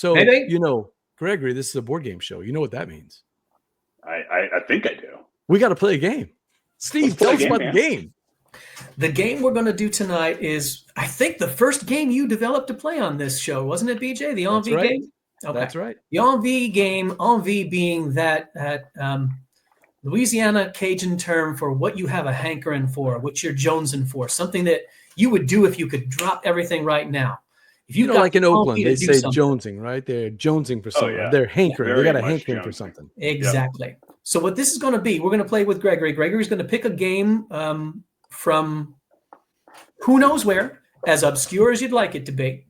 So, Maybe. Gregory, this is a board game show. You know what that means. I think I do. We got to play a game. Steve, tell us about the game. The game we're going to do tonight is, I think, the first game you developed to play on this show, wasn't it, BJ? The ENVIE game? Okay. That's right. The ENVIE game, ENVIE being that Louisiana Cajun term for what you have a hankering for, what you're jonesing for, something that you would do if you could drop everything right now. If you like in Oakland, they say jonesing, right? They're jonesing for something. They're hankering. They got a hankering for something. Exactly. Yep. So what this is going to be, we're going to play with Gregory. Gregory's going to pick a game from who knows where, as obscure as you'd like it to be.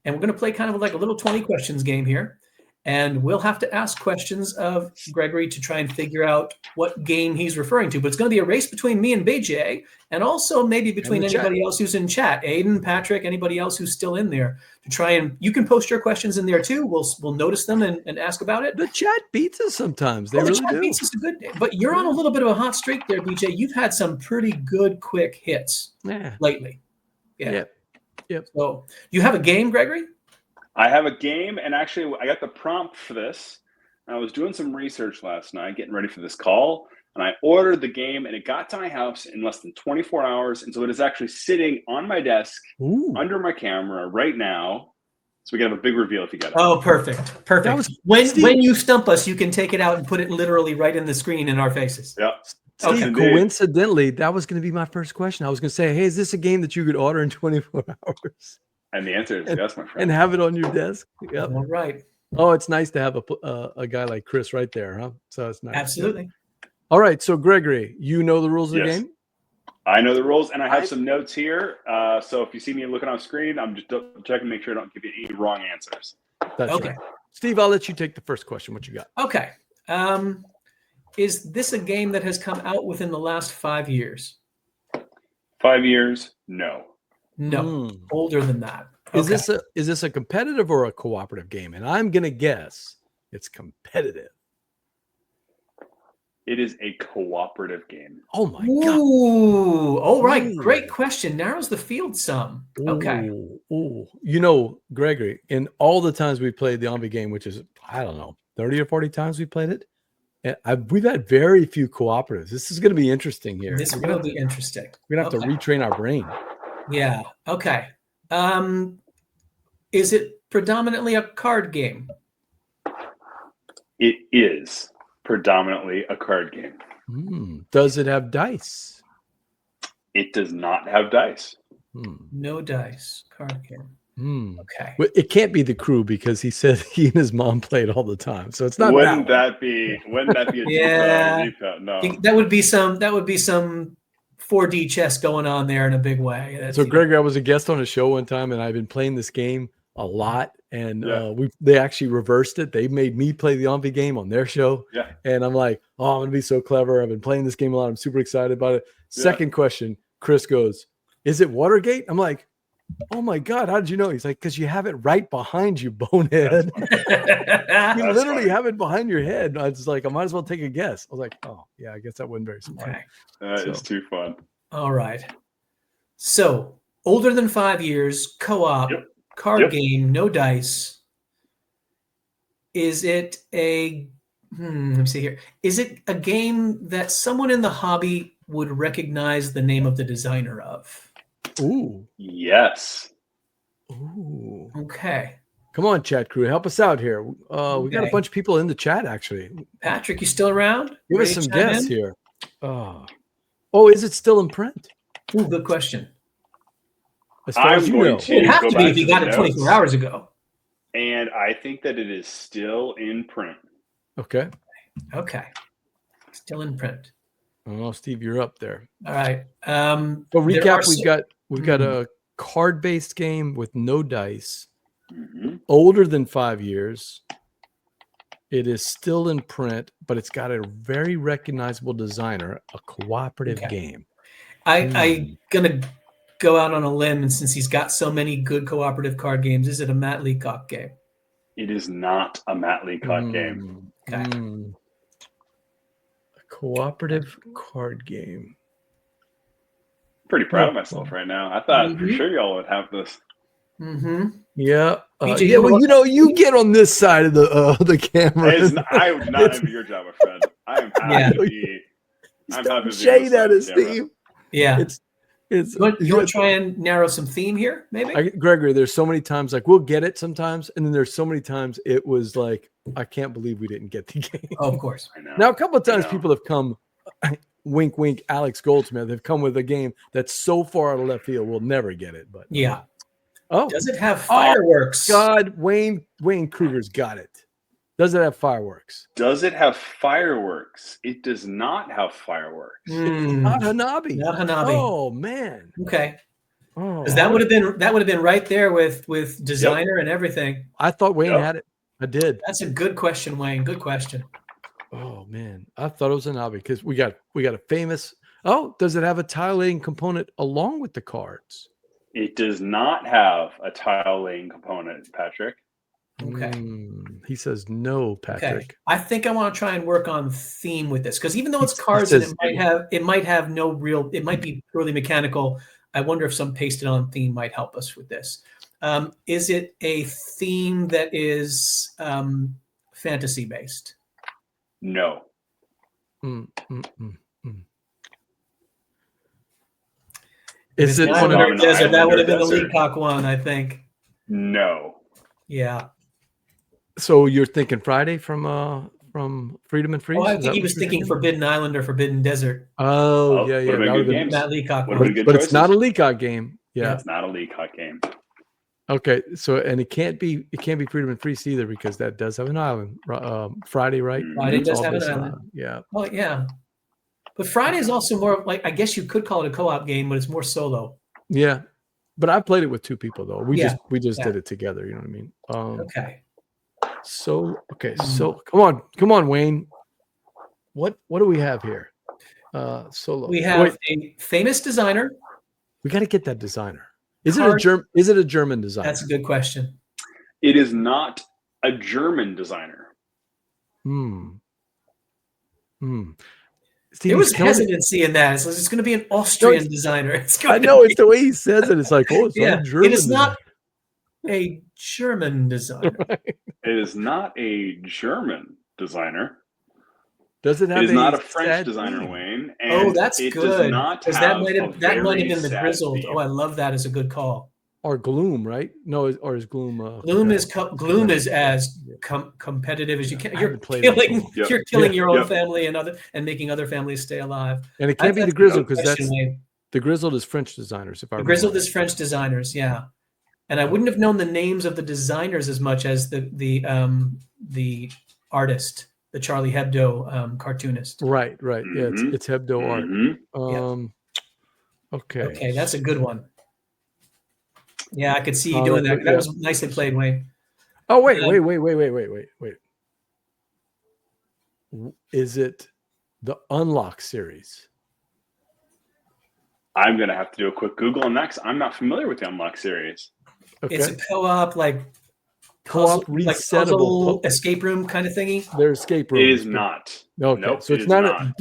And we're going to play kind of like a little 20 questions game here. And we'll have to ask questions of Gregory to try and figure out what game he's referring to. But it's going to be a race between me and BJ, and also maybe between anybody else who's in chat. Aiden, Patrick, anybody else who's still in there to try and you can post your questions in there too. We'll notice them and ask about it. The chat beats us sometimes. They really do. The chat beats us a good day. But you're on a little bit of a hot streak there, BJ. You've had some pretty good quick hits lately. Yeah. Yep. So you have a game, Gregory? I have a game, and actually I got the prompt for this. I was doing some research last night, getting ready for this call, and I ordered the game, and it got to my house in less than 24 hours, and so it is actually sitting on my desk under my camera right now. So we can have a big reveal if you get it. Oh, perfect. When you stump us, you can take it out and put it literally right in the screen in our faces. Yep. Steve, coincidentally, that was going to be my first question. I was going to say, hey, is this a game that you could order in 24 hours? And the answer is yes, my friend. And have it on your desk. Yep. All right. Oh, it's nice to have a guy like Chris right there, huh? So it's nice. Absolutely. All right. So, Gregory, you know the rules of the game? I know the rules, and I have some notes here. So if you see me looking on screen, I'm just checking to make sure I don't give you any wrong answers. That's okay. Right. Steve, I'll let you take the first question. What you got? Okay. Is this a game that has come out within the last 5 years? 5 years? No. No, older than that. Okay. Is this a competitive or a cooperative game? And I'm going to guess it's competitive. It is a cooperative game. Oh my God. Ooh, all right. Great question. Narrows the field some. Okay. Ooh. Gregory, in all the times we played the ENVIE game, which is, I don't know, 30 or 40 times we played it, and we've had very few cooperatives. This is going to be interesting here. This will be interesting. We're going to have to retrain our brain. Yeah. Okay. Is it predominantly a card game? It is predominantly a card game. Does it have dice? It does not have dice. No dice. Card game. Okay. Well, it can't be The Crew because he said he and his mom played all the time. So it's not. Wouldn't that be a yeah. No. That would be some 4D chess going on there in a big way. So, Gregory, I was a guest on a show one time, and I've been playing this game a lot. And they actually reversed it. They made me play the ENVIE game on their show. Yeah. And I'm like, oh, I'm going to be so clever. I've been playing this game a lot. I'm super excited about it. Second question, Chris goes, is it Watergate? I'm like, oh, my God, how did you know? He's like, because you have it right behind you, bonehead. You literally have it behind your head. I was like, I might as well take a guess. I was like, oh, yeah, I guess that wasn't very smart. Okay. That is too fun. All right. So, older than 5 years, co-op, card game, no dice. Is it let me see here. Is it a game that someone in the hobby would recognize the name of the designer of? Ooh. Yes. Ooh. Okay. Come on, chat crew. Help us out here. We got a bunch of people in the chat, actually. Patrick, you still around? Give us some guests here. Oh, is it still in print? Ooh, good question. As far as you know. It would have to be if you got it 24 hours ago. And I think that it is still in print. Okay. Still in print. Oh, Steve, you're up there. All right. So recap, we've got a card-based game with no dice, older than 5 years. It is still in print, but it's got a very recognizable designer, a cooperative game. I'm going to go out on a limb, and since he's got so many good cooperative card games, is it a Matt Leacock game? It is not a Matt Leacock game. Okay. A cooperative card game. Pretty proud of myself right now. I thought for sure y'all would have this. Mm-hmm. Yeah. BJ, Yeah. Well, you get on this side of the camera. I would not envy your job, my friend. I am happy to be. I'm happy to be shade at us, camera. Steve. Yeah. It's You want to try and narrow some theme here, maybe? Gregory, there's so many times like we'll get it sometimes, and then there's so many times it was like I can't believe we didn't get the game. Oh, of course. I know. Now a couple of times people have come, wink, wink. Alex Goldsmith have come with a game that's so far out of left field we'll never get it. But Yeah. oh, Does it have fireworks? God, Wayne Kruger's got it. Does it have fireworks? Does it have fireworks? It does not have fireworks. Not Hanabi. Not Hanabi. Oh man. Okay. Oh, Because that would have been right there with designer and everything. I thought Wayne had it. I did. That's a good question, Wayne. Good question. Oh man, I thought it was Hanabi because we got a famous. Oh, does it have a tile laying component along with the cards? It does not have a tile laying component, Patrick. Okay. He says no, Patrick. Okay. I think I want to try and work on theme with this because even though it's cards and it might have no real, it might be purely mechanical. I wonder if some pasted on theme might help us with this. Is it a theme that is fantasy based? No. Is it one of desert? That would have been the Leacock one, I think. No. Yeah. So you're thinking Friday from Freedom and Freeze? Oh, I think he was thinking Forbidden Island or Forbidden Desert. Oh, yeah. That would have been that Leacock one. But it's not a Leacock game. Yeah. It's not a Leacock game. Okay, so and it can't be Freedom and Freeze either because that does have an island. Friday, right? Friday does have an island. Yeah. Oh yeah, but Friday is also more like, I guess you could call it a co-op game, but it's more solo. Yeah, but I played it with two people though. We just did it together. You know what I mean? Okay. So come on, Wayne. What do we have here? Solo. We have a famous designer. We got to get that designer. Is it a German designer? That's a good question. It is not a German designer. There was hesitancy in that. It's going to be an Austrian designer. I know it's the way he says it. It's like, it's not German. It is not a German designer. It is not a German designer. Does it have? It is not a French designer, Wayne. And that's good. Because that might have been the Grizzled. Oh, I love that as a good call. Or Gloom, right? No, or is Gloom? Gloom is as competitive as you can. You're killing your own family and making other families stay alive. And it can't be the Grizzled because the Grizzled is French designers. The Grizzled is French designers, yeah. And I wouldn't have known the names of the designers as much as the artist. The Charlie Hebdo cartoonist. Right. Yeah, it's Hebdo art. Okay, that's a good one. Yeah, I could see you doing that. That was nicely played, Wayne. Oh, wait. Is it the Unlock series? I'm going to have to do a quick Google on that because I'm not familiar with the Unlock series. Okay. It's a co-op, co-op resettable escape room kind of thingy. Their escape room. It is not. Okay, nope, so it's not.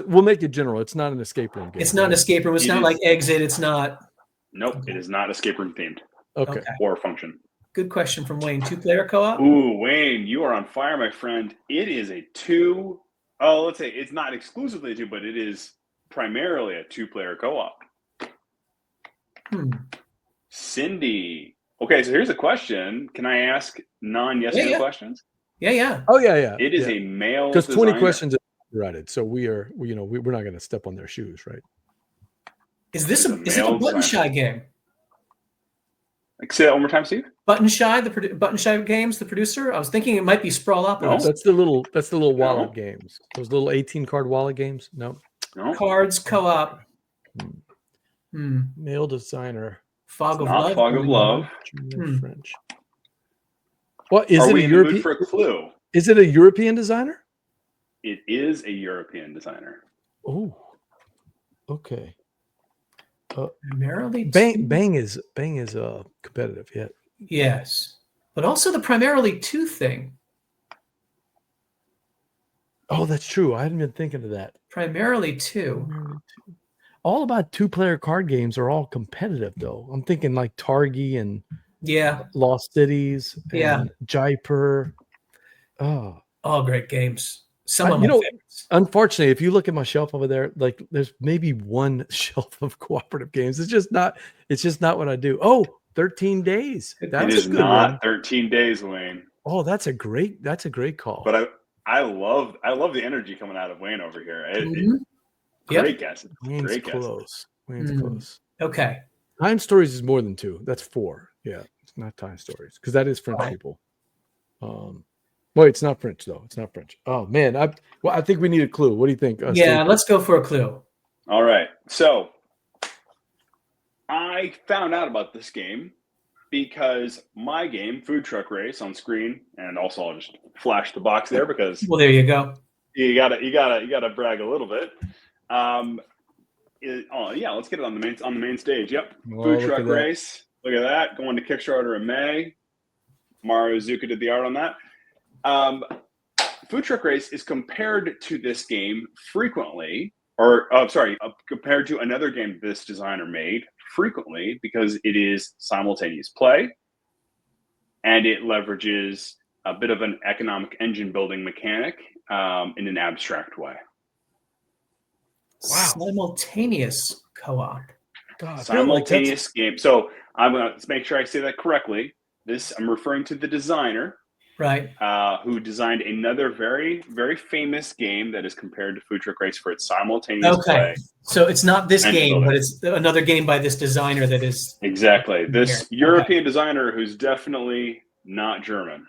We'll make it general. It's not an escape room game. It's not an escape room. It's not like Exit. It's not. Nope, it is not escape room themed. Okay. Or function. Good question from Wayne. 2-player co-op. Ooh, Wayne, you are on fire, my friend. It is a two. Oh, let's say it's not exclusively a two, but it is primarily a 2-player co-op. Cindy. Okay, so here's a question. Can I ask non-yes/no questions? Yeah. Oh yeah. It is a male because 20 designer. questions are copyrighted, so we're not going to step on their shoes, right? Is it a Button Shy game? Say that one more time, Steve. Button Shy Games, the producer. I was thinking it might be Sprawlopolis. No, that's the little wallet games. Those little 18-card wallet games. No. Cards co-op. Male designer. Fog of Love. Fog of Love. French. What is it? Are we in the mood for a clue? Is it a European designer? It is a European designer. Oh. Okay. Primarily Bang is competitive, yeah. Yes, but also the primarily 2 thing. Oh, that's true. I hadn't been thinking of that. Primarily 2. All about 2-player card games are all competitive, though. I'm thinking like Targi and Yeah. Lost Cities, Yeah. and Jaipur. Oh, All great games. Some of my you know, favorites. unfortunately, if you look at my shelf over there, like there's maybe one shelf of cooperative games. It's just not what I do. Oh, 13 days. It That's is a good not one. 13 days, Wayne. Oh, that's a great call. But I love the energy coming out of Wayne over here. Mhm. Great guess. Wayne's Great guess. close. Wayne's Mm. close. Okay. Time Stories is more than 2. That's 4. Yeah, it's not Time Stories because that is French Right. people. Wait, it's not French though. It's not French. Oh man, I think we need a clue. What do you think? Yeah, Steve? let's go for a clue. All right. So I found out about this game because my game, Food Truck Race, on screen, and also I'll just flash the box there because Well, there you go. you gotta brag a little bit. Let's get it on the main stage. Yep. Oh, Food look Truck at that. Race. Look at that. Going to Kickstarter in May. Mario Zuka did the art on that. Food Truck Race is compared to this game frequently, compared to another game this designer made frequently because it is simultaneous play and it leverages a bit of an economic engine building mechanic in an abstract way. Wow. Simultaneous co-op. God, I feel like Simultaneous game. So I'm going to make sure I say that correctly. I'm referring to the designer, Right. who designed another very, very famous game that is compared to Food Truck Race for its simultaneous play. So it's not this And game, building. but it's another game by this designer that is Exactly. This Here. European designer who's definitely not German.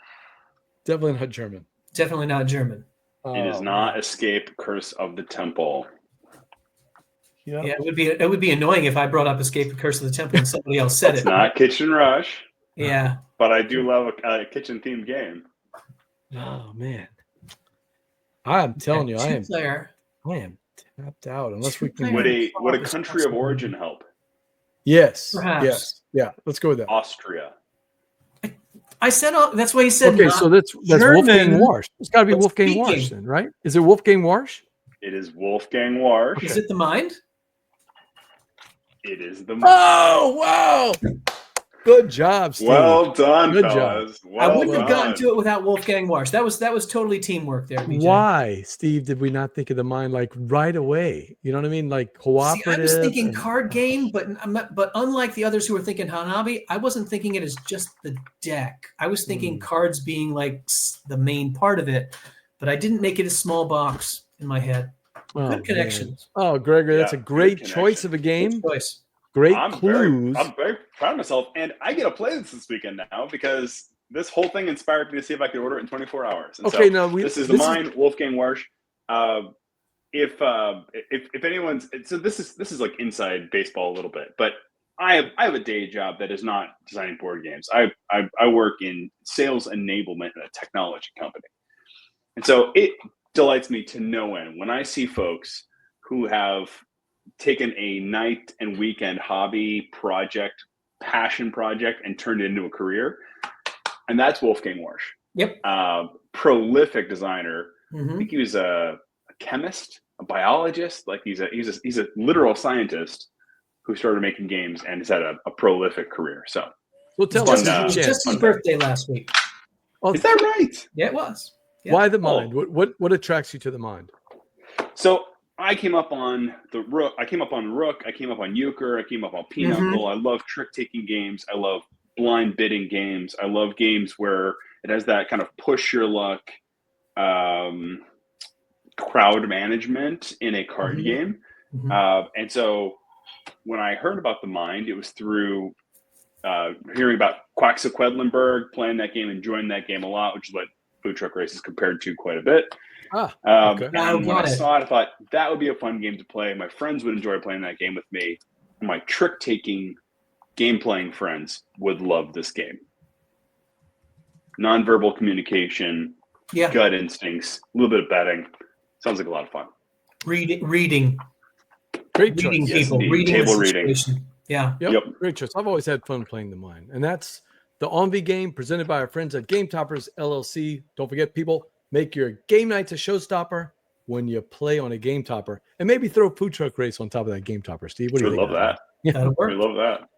definitely not German. definitely not German. It is not Escape Curse of the Temple. Yeah. Yeah, it would be annoying if I brought up Escape the Curse of the Temple and somebody else said It's it. not Kitchen Rush, Yeah. but I do love a kitchen-themed game. Oh man, I'm telling you, I am Two-player. tapped out unless we can. Would a country of origin help? Yes. Perhaps. Yes. Yeah. Let's go with that. Austria. I said that's why he said. Okay, not so that's German, Wolfgang Warsch. It's got to be but Wolfgang speaking. Warsch, then, right? Is it Wolfgang Warsch? It is Wolfgang Warsch. Is it the mind? It is the. Oh wow! Good job, Steve. Well done, Good fellas. job. Well I wouldn't have gotten done. to it without Wolfgang Warsch. That was totally teamwork there. BJ. Why, Steve? Did we not think of the mind like right away? You know what I mean? Like See, cooperative. I was thinking and- card game, but unlike the others who were thinking Hanabi, I wasn't thinking it as just the deck. I was thinking cards being like the main part of it, but I didn't make it a small box in my head. Oh, Good connections. man. Oh, Gregory, that's a Yeah, great good choice connection. of a game. Good choice. Great I'm clues. very proud of myself, and I get to play this weekend now because this whole thing inspired me to see if I could order it in 24 hours. And Okay, so now this is the mine, Wolfgang Warsch. If anyone's this is like inside baseball a little bit, but I have a day job that is not designing board games. I work in sales enablement in a technology company, and so it delights me to no end when I see folks who have taken a night and weekend hobby project, passion project, and turned it into a career. And that's Wolfgang Warsch. Yep. Prolific designer. I Mhm. think he was a chemist, a biologist. Like he's a literal scientist who started making games and has had a prolific career. So Well, tell Fun, us. It was just his birthday last week. Oh, is that right? Yeah, it was. Yeah. why the mind? What attracts you to the mind? So I came up on the Rook. I came up on Rook. I came up on Euchre. I came up on Pinochle. I love trick-taking games. I love blind bidding games. I love games where it has that kind of push your luck crowd management in a card game. And so when I heard about the mind, it was through hearing about Queedlinburg, playing that game, enjoying that game a lot, which is what Food Truck Race is compared to quite a bit. Okay. And when I saw it, I thought that would be a fun game to play. My friends would enjoy playing that game with me. My trick-taking, game-playing friends would love this game. Nonverbal communication, Yeah. gut instincts, a little bit of betting. Sounds like a lot of fun. Reading Great reading choice. Yes, people, indeed. reading Table the reading. situation. Yeah. Yep. Great choice. I've always had fun playing the mind. And that's the ENVIE game presented by our friends at Game Toppers LLC. Don't forget, people, make your game nights a showstopper when you play on a Game Topper. And maybe throw Food Truck Race on top of that Game Topper, Steve. What do you We think? love that. That'll work. We love that.